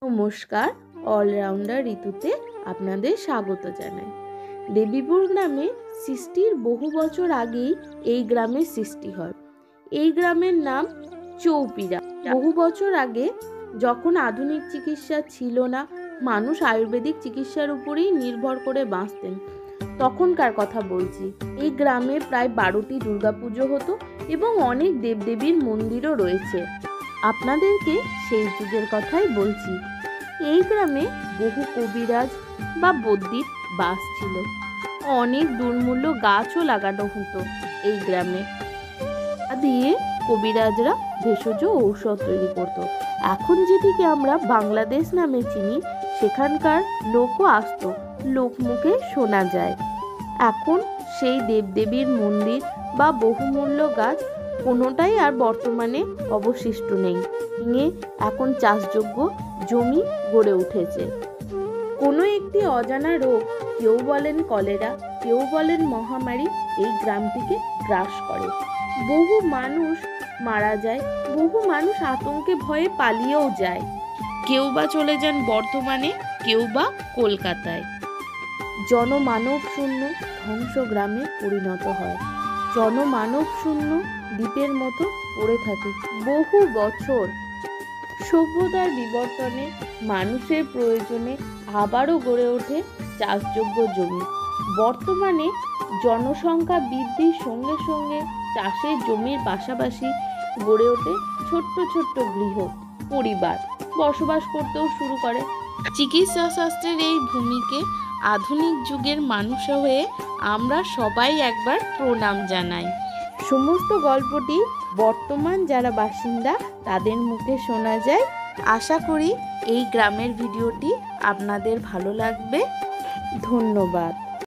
নমস্কার, অলরাউন্ডার ঋতুতে আপনাদের স্বাগত জানাই। দেবীপুর গ্রামে সৃষ্টির বহু বছর আগেই এই গ্রামের সৃষ্টি হয়। এই গ্রামের নাম চৌপিরা। বহু বছর আগে যখন আধুনিক চিকিৎসা ছিল না, মানুষ আয়ুর্বেদিক চিকিৎসার উপরেই নির্ভর করে বাঁচতেন, তখনকার কথা বলছি। এই গ্রামে প্রায় 12টি দুর্গাপুজো হতো এবং অনেক দেবদেবীর মন্দিরও রয়েছে। আপনাদেরকে সেই যুগের কথাই বলছি। এই গ্রামে বহু কবিরাজ বা বদ্যির বাস ছিল। অনেক দুর্মূল্য গাছও লাগানো হতো এই গ্রামে। দিয়ে কবিরাজরা ভেষজ ঔষধ তৈরি করত। এখন যেটিকে আমরা বাংলাদেশ নামে চিনি, সেখানকার লোকও আসতো, লোকমুখে শোনা যায়। এখন সেই দেবদেবীর মন্দির বা বহুমূল্য গাছ কোনোটাই আর বর্তমানে অবশিষ্ট নেই। এখন চাষযোগ্য জমি গড়ে উঠেছে। কোনো একটি অজানা রোগ, কেউ বলেন কলেরা, কেউ বলেন মহামারী, এই গ্রামটিকে গ্রাস করে। বহু মানুষ মারা যায়, বহু মানুষ আতঙ্কে ভয়ে পালিয়েও যায়। কেউ বা চলে যান বর্ধমানে, কেউ বা কলকাতায়। জনমানব শূন্য ধ্বংস গ্রামে পরিণত হয়। জনমানব শূন্য দ্বীপের মতো পড়ে থাকে বহু বছর। সভ্যতার বিবর্তনে, মানুষের প্রয়োজনে আবারও গড়ে ওঠে চাষযোগ্য জমি। বর্তমানে জনসংখ্যা বৃদ্ধির সঙ্গে সঙ্গে চাষের জমির পাশাপাশি গড়ে ওঠে ছোট্ট ছোট্ট গৃহ পরিবার বসবাস করতেও শুরু করে। চিকিৎসা শাস্ত্রের এই ভূমিকে আধুনিক যুগের মানুষ হয়ে আমরা সবাই একবার প্রণাম জানাই। সমস্ত গল্পটি বর্তমান যারা বাসিন্দা তাদের মুখে শোনা যায়। আশা করি এই গ্রামের ভিডিওটি আপনাদের ভালো লাগবে। ধন্যবাদ।